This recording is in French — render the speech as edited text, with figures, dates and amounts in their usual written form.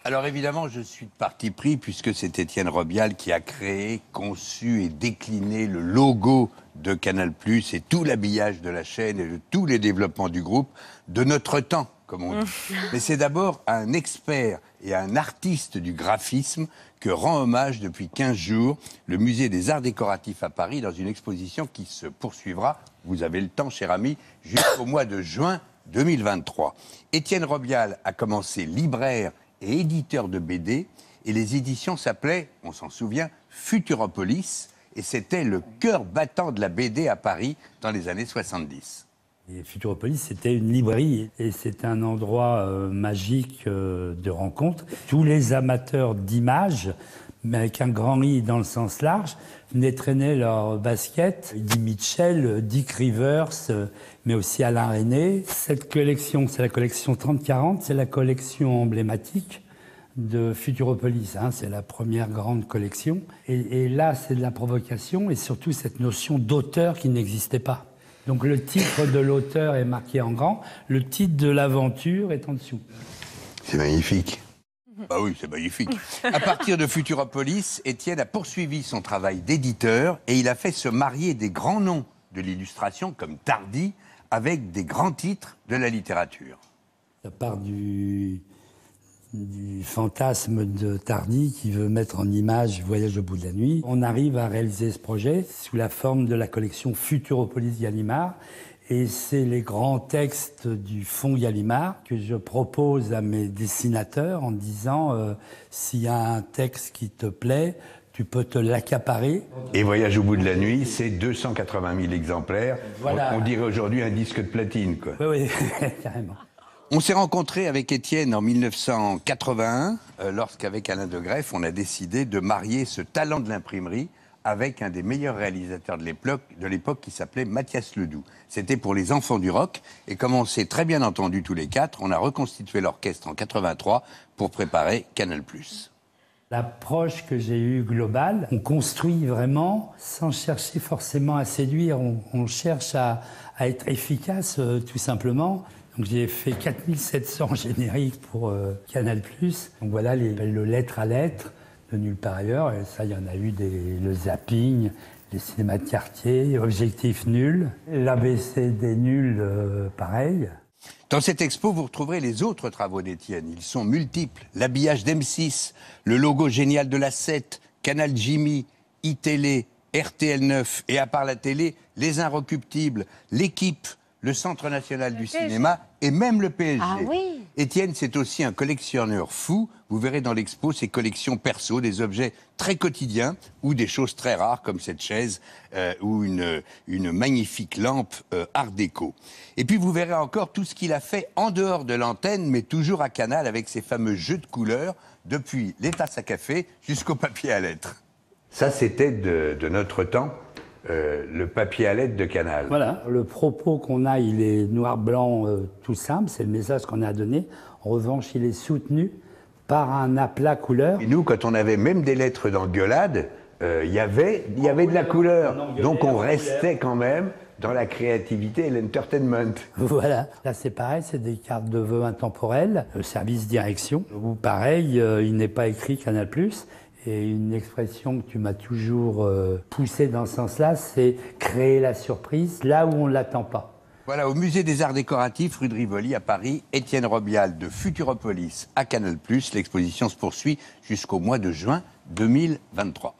Alors évidemment, je suis de parti pris puisque c'est Étienne Robial qui a créé, conçu et décliné le logo de Canal+, et tout l'habillage de la chaîne et de tous les développements du groupe de notre temps, comme on dit. Mais c'est d'abord à un expert et à un artiste du graphisme que rend hommage depuis 15 jours le Musée des Arts Décoratifs à Paris dans une exposition qui se poursuivra, vous avez le temps, cher ami, jusqu'au mois de juin 2023. Étienne Robial a commencé libraire et éditeur de BD, et les éditions s'appelaient, on s'en souvient, Futuropolis, et c'était le cœur battant de la BD à Paris dans les années 70. Et Futuropolis, c'était une librairie, et c'était un endroit magique de rencontre. Tous les amateurs d'images, mais avec un grand I dans le sens large, venaient traîner leurs baskets. Eddie Mitchell, Dick Rivers, mais aussi Alain Resnais. Cette collection, c'est la collection 30-40, c'est la collection emblématique de Futuropolis. C'est la première grande collection. Et là, c'est de la provocation, et surtout cette notion d'auteur qui n'existait pas. Donc le titre de l'auteur est marqué en grand, le titre de l'aventure est en dessous. C'est magnifique. Bah oui, c'est magnifique. À partir de Futuropolis, Étienne a poursuivi son travail d'éditeur et il a fait se marier des grands noms de l'illustration, comme Tardi, avec des grands titres de la littérature. Ça part du fantasme de Tardi qui veut mettre en image Voyage au bout de la nuit. On arrive à réaliser ce projet sous la forme de la collection Futuropolis Gallimard. Et c'est les grands textes du fonds Gallimard que je propose à mes dessinateurs en disant s'il y a un texte qui te plaît, tu peux te l'accaparer. Et Voyage au bout de la nuit, c'est 280 000 exemplaires. Voilà. On dirait aujourd'hui un disque de platine, quoi. Oui, carrément. On s'est rencontrés avec Étienne en 1981, lorsqu'avec Alain de Greff, on a décidé de marier ce talent de l'imprimerie avec un des meilleurs réalisateurs de l'époque qui s'appelait Mathias Ledoux. C'était pour les enfants du rock, et comme on s'est très bien entendus tous les quatre, on a reconstitué l'orchestre en 83 pour préparer Canal+. L'approche que j'ai eue globale, on construit vraiment sans chercher forcément à séduire, on cherche à être efficace tout simplement. Donc j'ai fait 4700 génériques pour Canal+. Donc voilà le lettre à lettre de nulle part ailleurs. Et ça, il y en a eu le zapping, les cinémas de quartier, Objectif nul, l'ABC des nuls, pareil. Dans cette expo, vous retrouverez les autres travaux d'Étienne. Ils sont multiples. L'habillage d'M6, le logo génial de la 7, Canal Jimmy, iTélé, RTL9 et à part la télé, les Inrecuptibles, l'équipe, le Centre national du cinéma et même le PSG. Ah oui. Étienne, c'est aussi un collectionneur fou. Vous verrez dans l'expo ses collections perso, des objets très quotidiens ou des choses très rares comme cette chaise ou une magnifique lampe art déco. Et puis vous verrez encore tout ce qu'il a fait en dehors de l'antenne, mais toujours à Canal avec ses fameux jeux de couleurs, depuis les tasses à café jusqu'au papier à lettres. Ça, c'était de notre temps. Le papier à lettres de Canal. Voilà, le propos qu'on a, il est noir-blanc, tout simple, c'est le message qu'on a à donner. En revanche, il est soutenu par un aplat couleur. Et nous, quand on avait même des lettres dans Gueulade, il y avait de la couleur. Donc on restait quand même dans la créativité et l'entertainment. Voilà, là c'est pareil, c'est des cartes de vœux intemporelles, service direction, où pareil, il n'est pas écrit Canal+. Et une expression que tu m'as toujours poussée dans ce sens-là, c'est créer la surprise là où on ne l'attend pas. Voilà, au Musée des Arts Décoratifs, rue de Rivoli, à Paris, Étienne Robial de Futuropolis à Canal+. L'exposition se poursuit jusqu'au mois de juin 2023.